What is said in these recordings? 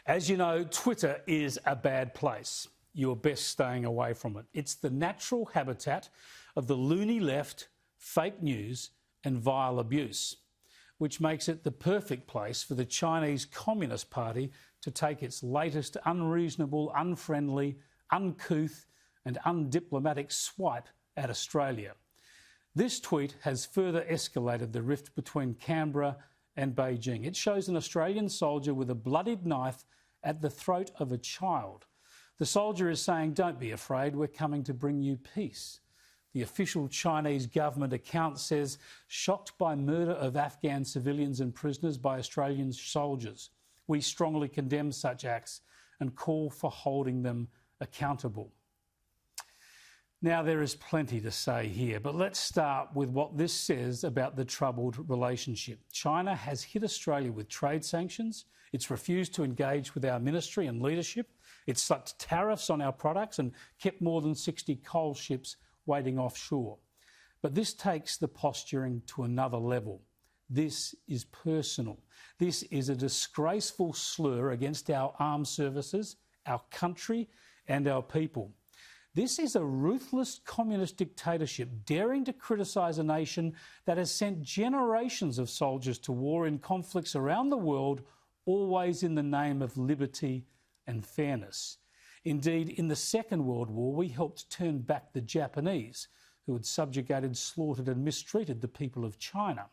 As you know, Twitter is a bad place. You're best staying away from it. It's the natural habitat of the loony left, fake news and vile abuse, which makes it the perfect place for the Chinese Communist Party to take its latest unreasonable, unfriendly, uncouth and undiplomatic swipe at Australia. This tweet has further escalated the rift between Canberra and Beijing. It shows an Australian soldier with a bloodied knife at the throat of a child. The soldier is saying, "Don't be afraid, we're coming to bring you peace." The official Chinese government account says, "Shocked by murder of Afghan civilians and prisoners by Australian soldiers. We strongly condemn such acts and call for holding them accountable." Now, there is plenty to say here, but let's start with what this says about the troubled relationship. China has hit Australia with trade sanctions. It's refused to engage with our ministry and leadership. It's slapped tariffs on our products and kept more than 60 coal ships waiting offshore. But this takes the posturing to another level. This is personal. This is a disgraceful slur against our armed services, our country and our people. This is a ruthless communist dictatorship daring to criticise a nation that has sent generations of soldiers to war in conflicts around the world, always in the name of liberty and fairness. Indeed, in the Second World War, we helped turn back the Japanese, who had subjugated, slaughtered and mistreated the people of China.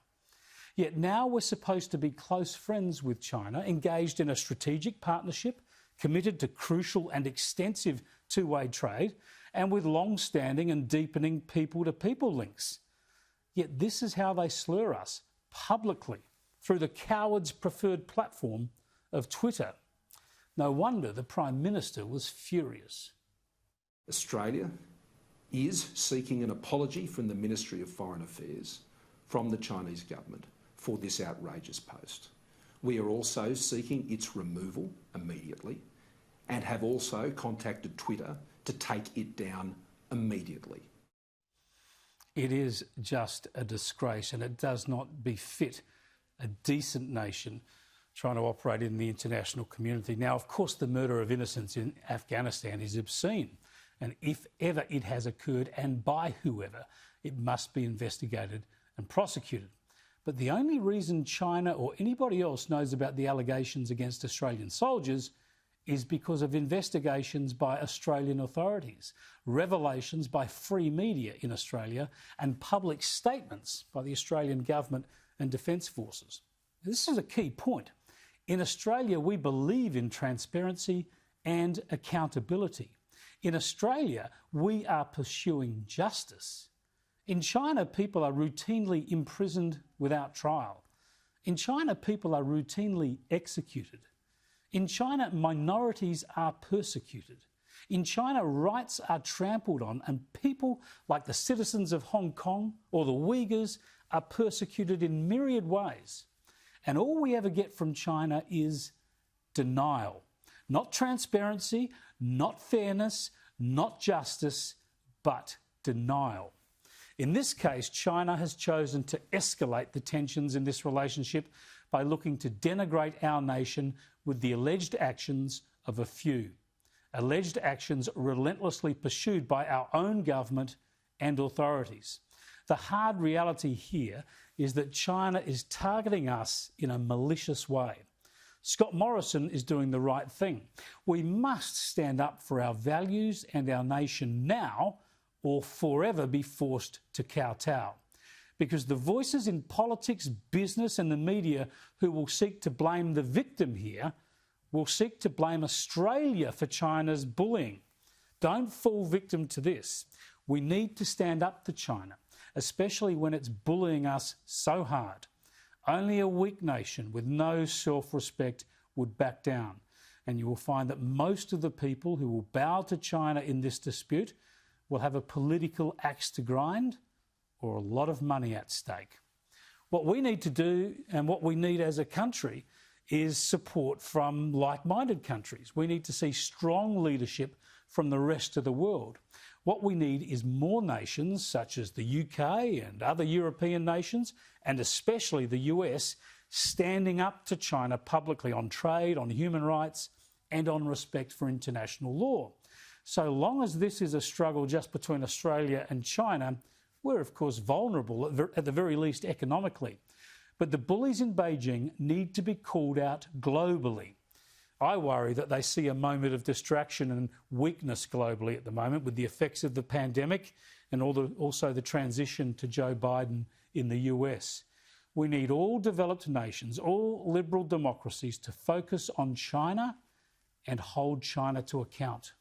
Yet now we're supposed to be close friends with China, engaged in a strategic partnership, committed to crucial and extensive two-way trade, and with long-standing and deepening people-to-people links. Yet this is how they slur us, publicly, through the coward's preferred platform of Twitter. No wonder the Prime Minister was furious. Australia is seeking an apology from the Ministry of Foreign Affairs from the Chinese government for this outrageous post. We are also seeking its removal immediately and have also contacted Twitter to take it down immediately. It is just a disgrace, and it does not befit a decent nation trying to operate in the international community. Now, of course, the murder of innocents in Afghanistan is obscene, and if ever it has occurred, and by whoever, it must be investigated and prosecuted. But the only reason China or anybody else knows about the allegations against Australian soldiers is because of investigations by Australian authorities, revelations by free media in Australia, and public statements by the Australian government and defence forces. This is a key point. In Australia, we believe in transparency and accountability. In Australia, we are pursuing justice. In China, people are routinely imprisoned without trial. In China, people are routinely executed. In China, minorities are persecuted. In China, rights are trampled on, and people like the citizens of Hong Kong or the Uyghurs are persecuted in myriad ways. And all we ever get from China is denial. Not transparency, not fairness, not justice, but denial. In this case, China has chosen to escalate the tensions in this relationship by looking to denigrate our nation with the alleged actions of a few. Alleged actions relentlessly pursued by our own government and authorities. The hard reality here is that China is targeting us in a malicious way. Scott Morrison is doing the right thing. We must stand up for our values and our nation now, or forever be forced to kowtow. Because the voices in politics, business and the media who will seek to blame the victim here will seek to blame Australia for China's bullying. Don't fall victim to this. We need to stand up to China, especially when it's bullying us so hard. Only a weak nation with no self-respect would back down. And you will find that most of the people who will bow to China in this dispute will have a political axe to grind or a lot of money at stake. What we need to do, and what we need as a country, is support from like-minded countries. We need to see strong leadership from the rest of the world. What we need is more nations, such as the UK and other European nations, and especially the US, standing up to China publicly on trade, on human rights, and on respect for international law. So long as this is a struggle just between Australia and China, we're of course vulnerable, at the very least economically. But the bullies in Beijing need to be called out globally. I worry that they see a moment of distraction and weakness globally at the moment with the effects of the pandemic and also the transition to Joe Biden in the US. We need all developed nations, all liberal democracies to focus on China and hold China to account.